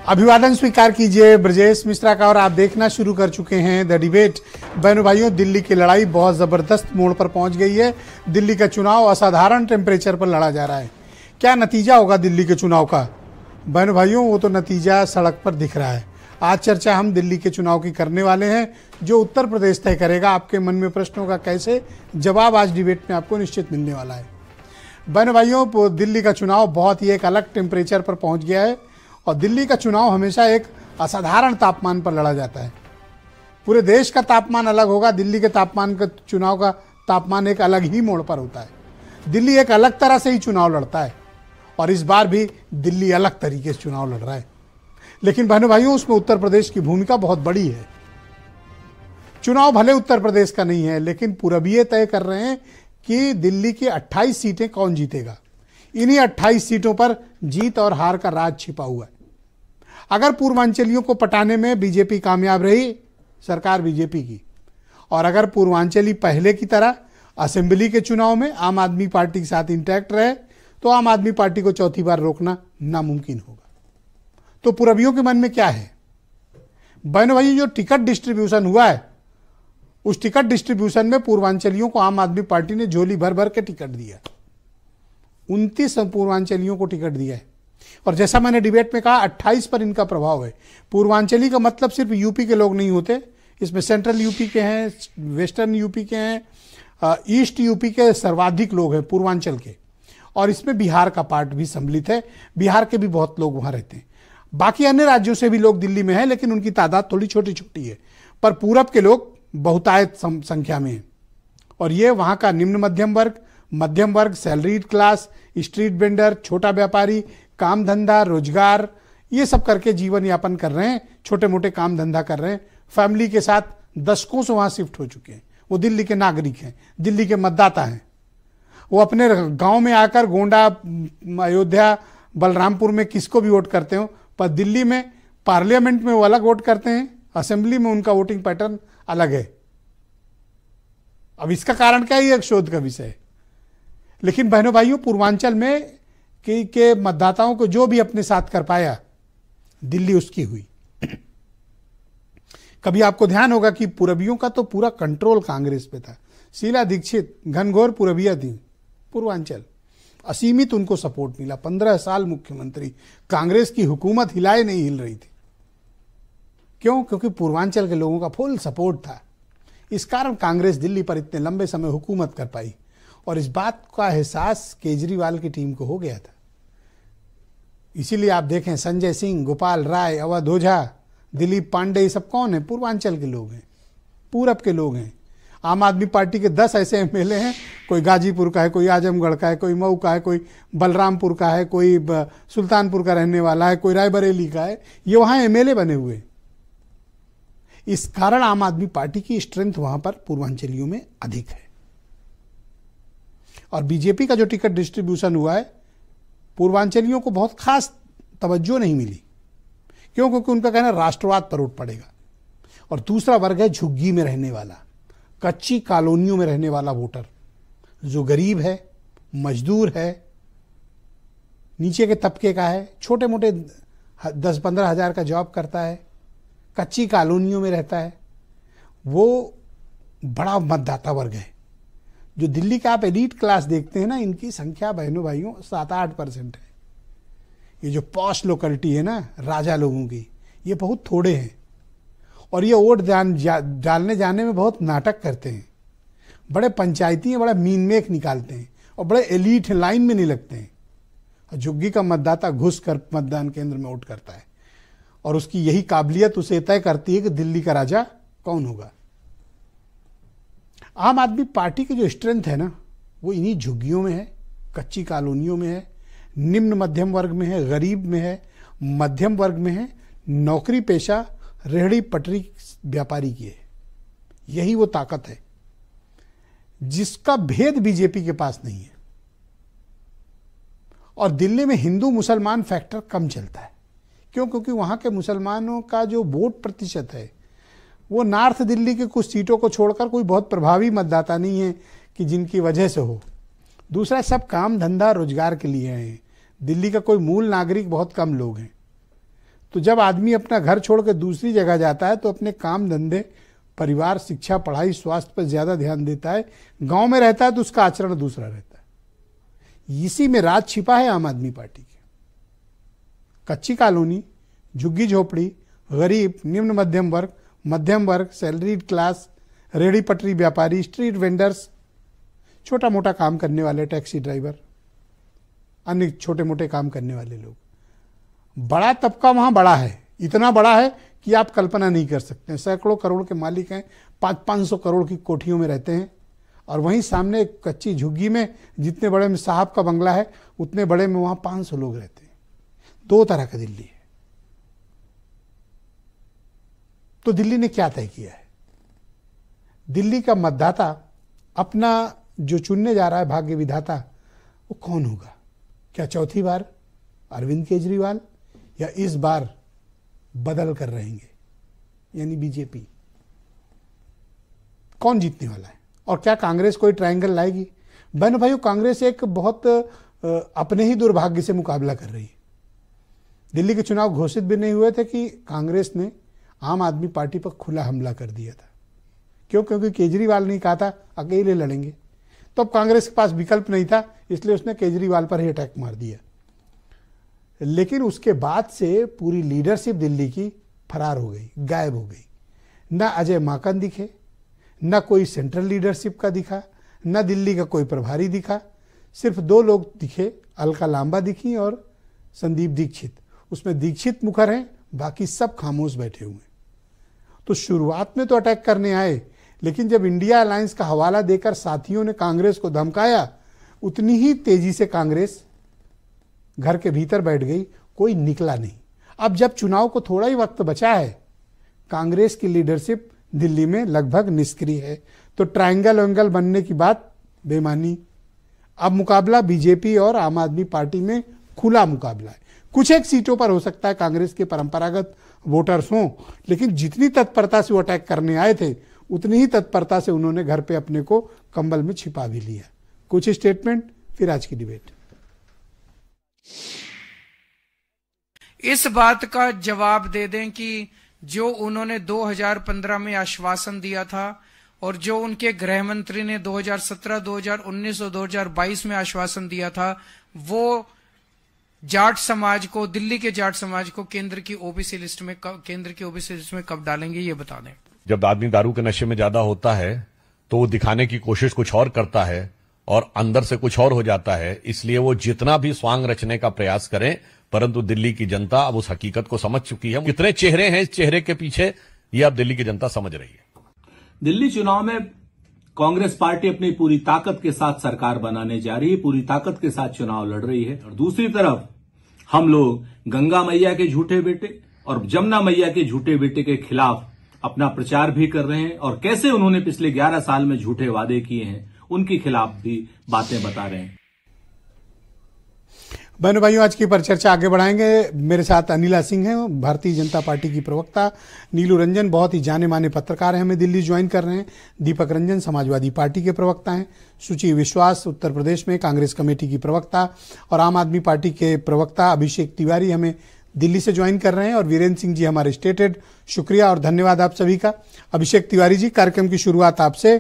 अभिवादन स्वीकार कीजिए ब्रजेश मिश्रा का। और आप देखना शुरू कर चुके हैं द डिबेट। बहनों भाइयों, दिल्ली की लड़ाई बहुत ज़बरदस्त मोड़ पर पहुंच गई है। दिल्ली का चुनाव असाधारण टेम्परेचर पर लड़ा जा रहा है। क्या नतीजा होगा दिल्ली के चुनाव का? बहनों भाइयों, वो तो नतीजा सड़क पर दिख रहा है। आज चर्चा हम दिल्ली के चुनाव की करने वाले हैं, जो उत्तर प्रदेश तय करेगा। आपके मन में प्रश्नों का कैसे जवाब आज डिबेट में आपको निश्चित मिलने वाला है। बहनों भाइयों, दिल्ली का चुनाव बहुत ही एक अलग टेम्परेचर पर पहुंच गया है और दिल्ली का चुनाव हमेशा एक असाधारण तापमान पर लड़ा जाता है। पूरे देश का तापमान अलग होगा, दिल्ली के तापमान का चुनाव का तापमान एक अलग ही मोड़ पर होता है। दिल्ली एक अलग तरह से ही चुनाव लड़ता है और इस बार भी दिल्ली अलग तरीके से चुनाव लड़ रहा है। लेकिन बहनों भाइयों, उसमें उत्तर प्रदेश की भूमिका बहुत बड़ी है। चुनाव भले उत्तर प्रदेश का नहीं है, लेकिन पूरबीय तय कर रहे हैं कि दिल्ली की 28 सीटें कौन जीतेगा। इन्हीं 28 सीटों पर जीत और हार का राज छिपा हुआ है। अगर पूर्वांचलियों को पटाने में बीजेपी कामयाब रही, सरकार बीजेपी की, और अगर पूर्वांचली पहले की तरह असेंबली के चुनाव में आम आदमी पार्टी के साथ इंटैक्ट रहे, तो आम आदमी पार्टी को चौथी बार रोकना नामुमकिन होगा। तो पूरबियों के मन में क्या है? बहनों भाई, जो टिकट डिस्ट्रीब्यूशन हुआ है, उस टिकट डिस्ट्रीब्यूशन में पूर्वांचलियों को आम आदमी पार्टी ने झोली भर भर के टिकट दिया। 29 पूर्वांचलियों को टिकट दिया है। और जैसा मैंने डिबेट में कहा, 28 पर इनका प्रभाव है। पूर्वांचली का मतलब सिर्फ यूपी के लोग नहीं होते, इसमें सेंट्रल यूपी के हैं, वेस्टर्न यूपी के हैं, ईस्ट यूपी के सर्वाधिक लोग हैं पूर्वांचल के। और इसमें बिहार का पार्ट भी सम्मिलित है, बिहार के भी बहुत लोग वहां रहते हैं। बाकी अन्य राज्यों से भी लोग दिल्ली में हैं, लेकिन उनकी तादाद थोड़ी छोटी छोटी है। पर पूरब के लोग बहुतायत संख्या में हैं। और ये वहां का निम्न मध्यम वर्ग, सैलरीड क्लास, स्ट्रीट वेंडर, छोटा व्यापारी, काम धंधा, रोजगार, ये सब करके जीवन यापन कर रहे हैं। छोटे मोटे काम धंधा कर रहे हैं, फैमिली के साथ दशकों से वहां शिफ्ट हो चुके हैं। वो दिल्ली के नागरिक हैं, दिल्ली के मतदाता हैं। वो अपने गांव में आकर गोंडा, अयोध्या, बलरामपुर में किसको भी वोट करते हो, पर दिल्ली में पार्लियामेंट में वो अलग वोट करते हैं, असेंबली में उनका वोटिंग पैटर्न अलग है। अब इसका कारण क्या है, ये एक शोध का विषय है। लेकिन बहनों भाइयों, पूर्वांचल में के मतदाताओं को जो भी अपने साथ कर पाया, दिल्ली उसकी हुई। कभी आपको ध्यान होगा कि पूरबियों का तो पूरा कंट्रोल कांग्रेस पे था। शीला दीक्षित घनघोर पूरबिया थी, पूर्वांचल, असीमित उनको सपोर्ट मिला। 15 साल मुख्यमंत्री, कांग्रेस की हुकूमत हिलाए नहीं हिल रही थी। क्यों? क्योंकि पूर्वांचल के लोगों का फुल सपोर्ट था। इस कारण कांग्रेस दिल्ली पर इतने लंबे समय हुकूमत कर पाई। और इस बात का एहसास केजरीवाल की टीम को हो गया था। इसीलिए आप देखें, संजय सिंह, गोपाल राय, अवध ओझा, दिलीप पांडे, ये सब कौन है? पूर्वांचल के लोग हैं, पूरब के लोग हैं। आम आदमी पार्टी के 10 ऐसे एमएलए हैं, कोई गाजीपुर का है, कोई आजमगढ़ का है, कोई मऊ का है, कोई बलरामपुर का है, कोई सुल्तानपुर का रहने वाला है, कोई रायबरेली का है। ये वहां एमएलए बने हुए। इस कारण आम आदमी पार्टी की स्ट्रेंथ वहां पर पूर्वांचलियों में अधिक है। और बीजेपी का जो टिकट डिस्ट्रीब्यूशन हुआ है, पूर्वांचलियों को बहुत खास तवज्जो नहीं मिली। क्यों? क्योंकि उनका कहना राष्ट्रवाद पर उठ पड़ेगा। और दूसरा वर्ग है झुग्गी में रहने वाला, कच्ची कॉलोनियों में रहने वाला वोटर, जो गरीब है, मजदूर है, नीचे के तबके का है, छोटे मोटे 10-15 हज़ार का जॉब करता है, कच्ची कॉलोनियों में रहता है। वो बड़ा मतदाता वर्ग है। जो दिल्ली का आप एलीट क्लास देखते हैं ना, इनकी संख्या बहनों भाइयों 7-8% है। ये जो पॉश लोकेलिटी है ना, राजा लोगों की, ये बहुत थोड़े हैं। और ये वोट डालने जाने में बहुत नाटक करते हैं, बड़े पंचायती हैं, बड़ा मीन मेख निकालते हैं और बड़े एलीट लाइन में नहीं लगते हैं। और झुग्गी का मतदाता घुस कर मतदान केंद्र में वोट करता है और उसकी यही काबिलियत उसे तय करती है कि दिल्ली का राजा कौन होगा। आम आदमी पार्टी की जो स्ट्रेंथ है ना, वो इन्हीं झुग्गियों में है, कच्ची कॉलोनियों में है, निम्न मध्यम वर्ग में है, गरीब में है, मध्यम वर्ग में है, नौकरी पेशा रेहड़ी पटरी व्यापारी की है। यही वो ताकत है जिसका भेद बीजेपी के पास नहीं है। और दिल्ली में हिंदू मुसलमान फैक्टर कम चलता है। क्यों? क्योंकि वहां के मुसलमानों का जो वोट प्रतिशत है, वो नॉर्थ दिल्ली के कुछ सीटों को छोड़कर कोई बहुत प्रभावी मतदाता नहीं है कि जिनकी वजह से हो। दूसरा, सब काम धंधा रोजगार के लिए हैं। दिल्ली का कोई मूल नागरिक बहुत कम लोग हैं। तो जब आदमी अपना घर छोड़ कर दूसरी जगह जाता है तो अपने काम धंधे, परिवार, शिक्षा, पढ़ाई, स्वास्थ्य पर ज्यादा ध्यान देता है। गांव में रहता है तो उसका आचरण दूसरा रहता है। इसी में राज छिपा है आम आदमी पार्टी के। कच्ची कॉलोनी, झुग्गी झोपड़ी, गरीब, निम्न मध्यम वर्ग, सैलरीड क्लास, रेहड़ी पटरी व्यापारी, स्ट्रीट वेंडर्स, छोटा मोटा काम करने वाले, टैक्सी ड्राइवर, अन्य छोटे मोटे काम करने वाले लोग, बड़ा तबका वहां बड़ा है, इतना बड़ा है कि आप कल्पना नहीं कर सकते। सैकड़ों करोड़ के मालिक हैं, 500-500 करोड़ की कोठियों में रहते हैं, और वहीं सामने एक कच्ची झुग्गी में जितने बड़े में साहब का बंगला है उतने बड़े में वहां 500 लोग रहते हैं। दो तरह का दिल्ली है। तो दिल्ली ने क्या तय किया है? दिल्ली का मतदाता अपना जो चुनने जा रहा है भाग्य विधाता, वो कौन होगा? क्या चौथी बार अरविंद केजरीवाल, या इस बार बदल कर रहेंगे यानी बीजेपी? कौन जीतने वाला है? और क्या कांग्रेस कोई ट्रायंगल लाएगी? बहनों भाइयों, कांग्रेस एक बहुत अपने ही दुर्भाग्य से मुकाबला कर रही है। दिल्ली के चुनाव घोषित भी नहीं हुए थे कि कांग्रेस ने आम आदमी पार्टी पर खुला हमला कर दिया था। क्यों? क्योंकि केजरीवाल ने कहा था अकेले लड़ेंगे, तो अब कांग्रेस के पास विकल्प नहीं था, इसलिए उसने केजरीवाल पर ही अटैक मार दिया। लेकिन उसके बाद से पूरी लीडरशिप दिल्ली की फरार हो गई, गायब हो गई। ना अजय माकन दिखे, ना कोई सेंट्रल लीडरशिप का दिखा, ना दिल्ली का कोई प्रभारी दिखा। सिर्फ दो लोग दिखे, अलका लांबा दिखी और संदीप दीक्षित। उसमें दीक्षित मुखर हैं, बाकी सब खामोश बैठे हुए हैं। तो शुरुआत में तो अटैक करने आए, लेकिन जब इंडिया अलायंस का हवाला देकर साथियों ने कांग्रेस को धमकाया, उतनी ही तेजी से कांग्रेस घर के भीतर बैठ गई, कोई निकला नहीं। अब जब चुनाव को थोड़ा ही वक्त बचा है, कांग्रेस की लीडरशिप दिल्ली में लगभग निष्क्रिय है। तो ट्रायंगल वेंगल बनने की बात बेमानी। अब मुकाबला बीजेपी और आम आदमी पार्टी में खुला मुकाबला है। कुछ एक सीटों पर हो सकता है कांग्रेस के परंपरागत वोटर्स हों, लेकिन जितनी तत्परता से वो अटैक करने आए थे उतनी ही तत्परता से उन्होंने घर पे अपने को कंबल में छिपा भी लिया। कुछ स्टेटमेंट, फिर आज की डिबेट। इस बात का जवाब दे दें कि जो उन्होंने 2015 में आश्वासन दिया था और जो उनके गृह मंत्री ने 2017, 2019 और 2022 में आश्वासन दिया था, वो जाट समाज को, दिल्ली के जाट समाज को केंद्र की ओबीसी लिस्ट में कब डालेंगे, ये बता दें। जब आदमी दारू के नशे में ज्यादा होता है तो वो दिखाने की कोशिश कुछ और करता है और अंदर से कुछ और हो जाता है। इसलिए वो जितना भी स्वांग रचने का प्रयास करें, परंतु दिल्ली की जनता अब उस हकीकत को समझ चुकी है। कितने चेहरे हैं इस चेहरे के पीछे, ये अब दिल्ली की जनता समझ रही है। दिल्ली चुनाव में कांग्रेस पार्टी अपनी पूरी ताकत के साथ सरकार बनाने जा रही है, पूरी ताकत के साथ चुनाव लड़ रही है। और दूसरी तरफ हम लोग गंगा मैया के झूठे बेटे और जमुना मैया के झूठे बेटे के खिलाफ अपना प्रचार भी कर रहे हैं, और कैसे उन्होंने पिछले 11 साल में झूठे वादे किए हैं उनके खिलाफ भी बातें बता रहे हैं। बहनों भाइयों, आज की परिचर्चा आगे बढ़ाएंगे। मेरे साथ अनिला सिंह हैं, भारतीय जनता पार्टी की प्रवक्ता। नीलू रंजन बहुत ही जाने माने पत्रकार हैं, हमें दिल्ली ज्वाइन कर रहे हैं। दीपक रंजन समाजवादी पार्टी के प्रवक्ता हैं। सुची विश्वास उत्तर प्रदेश में कांग्रेस कमेटी की प्रवक्ता, और आम आदमी पार्टी के प्रवक्ता अभिषेक तिवारी हमें दिल्ली से ज्वाइन कर रहे हैं। और वीरेंद्र सिंह जी हमारे स्टेट हेड। शुक्रिया और धन्यवाद आप सभी का। अभिषेक तिवारी जी, कार्यक्रम की शुरुआत आपसे।